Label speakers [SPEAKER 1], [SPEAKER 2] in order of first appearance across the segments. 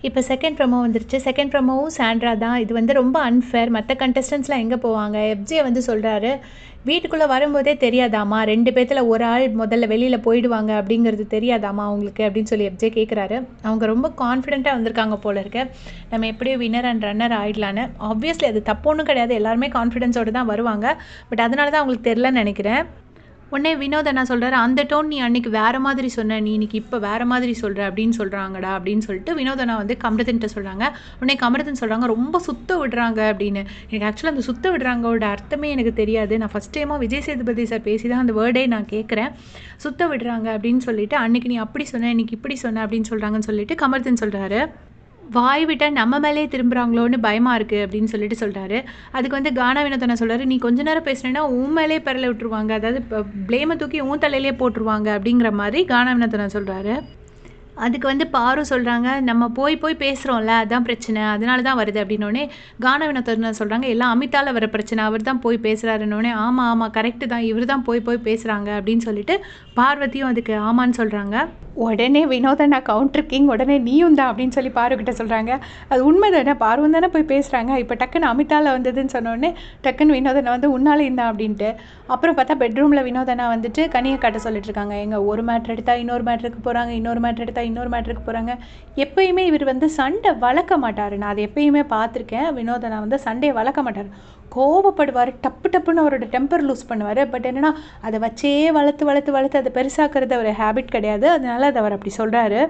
[SPEAKER 1] இப்போ second promo வந்துருச்சு. Second ப்ரோமோவும் Sandra தான். இது வந்து ரொம்ப அன்ஃபேர். மற்ற கண்டஸ்டன்ட்ஸ்லாம் எங்கே போவாங்க? எஃப்ஜே வந்து சொல்கிறாரு, வீட்டுக்குள்ளே வரும்போதே தெரியாதாம்மா 2 பேத்துல ஒரு ஆள் முதல்ல வெளியில் போயிடுவாங்க அப்படிங்கிறது தெரியாதாம்மா அவங்களுக்கு அப்படின்னு சொல்லி எஃப்ஜே கேட்குறாரு. அவங்க ரொம்ப கான்ஃபிடென்ட்டாக வந்திருக்காங்க போல இருக்கு. நம்ம எப்படியும் வின்னர் அண்ட் ரன்னர் ஆயிடலான்னு. ஆப்வியஸ்லி அது தப்பு ஒன்றும் கிடையாது. எல்லாருமே கான்ஃபிடென்ஸோடு தான் வருவாங்க. பட் அதனால தான் அவங்களுக்கு தெரிலன்னு நினைக்கிறேன். உடனே வினோத் அண்ணா சொல்கிறாரு, அந்த டோன் நீ அன்னைக்கு வேறு மாதிரி சொன்ன, நீ இன்னைக்கு இப்போ வேறு மாதிரி சொல்கிற அப்படின்னு சொல்கிறாங்கடா அப்படின்னு சொல்லிட்டு வினோத் அண்ணா வந்து கமருதன்ட்ட சொல்கிறாங்க. உடனே கமருதன் சொல்கிறாங்க, ரொம்ப சுத்த விடுறாங்க அப்படின்னு. எனக்கு ஆக்சுவலாக அந்த சுத்த விடுறாங்கோட அர்த்தமே எனக்கு தெரியாது. நான் ஃபஸ்ட் டைமாக விஜய் சேதுபதி சார் பேசி தான் அந்த வேர்டே நான் கேட்குறேன். சுத்த விடுறாங்க அப்படின்னு சொல்லிட்டு, அன்னைக்கு நீ அப்படி சொன்ன, இன்னைக்கு இப்படி சொன்ன அப்படின்னு சொல்கிறாங்கன்னு சொல்லிட்டு கமருதன் சொல்கிறாரு. வாய் விட்டால் நம்ம மேலே திரும்புகிறாங்களோன்னு பயமாக இருக்குது அப்படின்னு சொல்லிட்டு சொல்கிறாரு. அதுக்கு வந்து கானா வினோதனா சொல்கிறாரு, நீ கொஞ்ச நேரம் பேசுனேன்னா உன் மேலே பெறல விட்டுருவாங்க, அதாவது இப்போ ப்ளேமை தூக்கி உன் தலையிலே போட்டுருவாங்க அப்படிங்கிற மாதிரி கானா வினோதனா சொல்கிறாரு. அதுக்கு வந்து பாரு சொல்கிறாங்க, நம்ம போய் போய் பேசுகிறோம்ல அதான் பிரச்சனை, அதனால தான் வருது அப்படின்னோடனே கானா வினோதனா சொல்கிறாங்க, எல்லாம் அமிதால வர பிரச்சனை, அவர் தான் போய் பேசுகிறாருன்னொடனே ஆமாம் ஆமாம் கரெக்டு தான், இவர் தான் போய் போய் பேசுகிறாங்க அப்படின்னு சொல்லிட்டு பார்வதியும் அதுக்கு ஆமான்னு சொல்கிறாங்க. உடனே வினோதனா கவுண்டர் கிங், உடனே நீயும் தான் அப்படின்னு சொல்லி பாருக்கிட்ட சொல்கிறாங்க. அது உண்மை தானே, பார்வன் தானே போய் பேசுகிறாங்க. இப்போ டக்குன்னு அமிதாவில் வந்ததுன்னு சொன்னோடனே டக்குன்னு வினோதனா வந்து உன்னாலையும் தான் அப்படின்ட்டு. அப்புறம் பார்த்தா பெட்ரூமில் வினோதனா வந்துட்டு கனியை காட்ட சொல்லிட்டு இருக்காங்க. எங்கள் ஒரு மேட்ரு எடுத்தால் இன்னொரு மேட்ருக்கு போகிறாங்க, இன்னொரு மேட்ரு எடுத்தால் இன்னொரு மேட்ருக்கு போகிறாங்க. எப்பயுமே இவர் வந்து சண்டை வளர்க்க மாட்டார். நான் அதை எப்பயுமே பார்த்துருக்கேன். வினோதனா வந்து சண்டையை வளர்க்க மாட்டார். கோபப்படுவார், டப்பு டப்புன்னு அவரோட டெம்பர் லூஸ் பண்ணுவார். பட் என்னென்னா அதை வச்சே வளர்த்து அதை பெருசாக்குறது அவர் ஹேபிட் கிடையாது. அதனால அதை அவர் அப்படி சொல்கிறாரு.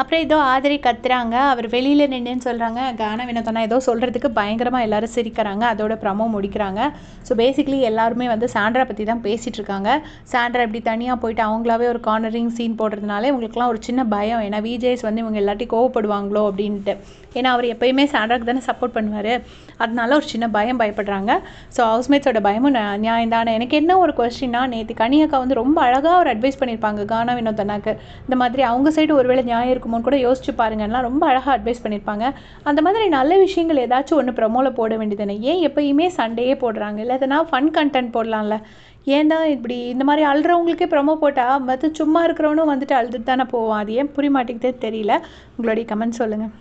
[SPEAKER 1] அப்புறம் ஏதோ ஆதரி கத்துறாங்க, அவர் வெளியில் நின்றுன்னு சொல்கிறாங்க. கானா வினோதனா ஏதோ சொல்கிறதுக்கு பயங்கரமாக எல்லோரும் சிரிக்கிறாங்க. அதோட ப்ரமோ முடிக்கிறாங்க. ஸோ பேசிக்லி எல்லாருமே வந்து சாண்ட்ரா பற்றி தான் பேசிகிட்டு இருக்காங்க. சாண்ட்ரா இப்படி தனியாக போயிட்டு அவங்களாவே ஒரு கார்னரிங் சீன் போடுறதுனால இவங்களுக்குலாம் ஒரு சின்ன பயம். ஏன்னா விஜேஸ் வந்து இவங்க எல்லாத்தையும் கோவப்படுவாங்களோ அப்படின்ட்டு. ஏன்னா அவர் எப்போயுமே சாண்ட்ராக்கு தானே சப்போர்ட் பண்ணுவார். அதனால ஒரு சின்ன பயப்படுறாங்க. ஸோ ஹவுஸ்மேட்ஸோட பயமும் நியாயம் தானே. எனக்கு என்ன ஒரு கொஸ்டின்னா, நேற்று கனியக்கா வந்து ரொம்ப அழகாக ஒரு அட்வைஸ் பண்ணியிருப்பாங்க கானா வினோதனாக்கு. இந்த மாதிரி அவங்க சைடு ஒருவேளை நியாயம் இருக்குமோன்னு கூட யோசிச்சு பாருங்கன்னா ரொம்ப அழகாக அட்வைஸ் பண்ணியிருப்பாங்க. அந்த மாதிரி நல்ல விஷயங்கள் ஏதாச்சும் ஒன்று ப்ரமோவில் போட வேண்டியதுதானே. ஏன் எப்பயுமே சண்டையே போடுறாங்க? இல்லை எதனா ஃபன் கண்டென்ட் போடலாம்ல. ஏன் தான் இப்படி இந்த மாதிரி அழுறவங்களுக்கே ப்ரமோ போட்டால் மற்ற சும்மா இருக்கிறவனும் வந்துட்டு அழுதுட்டு தானே போவான். அது ஏன் புரிய மாட்டேங்குதே தெரியல. உங்களுடைய கமெண்ட் சொல்லுங்கள்.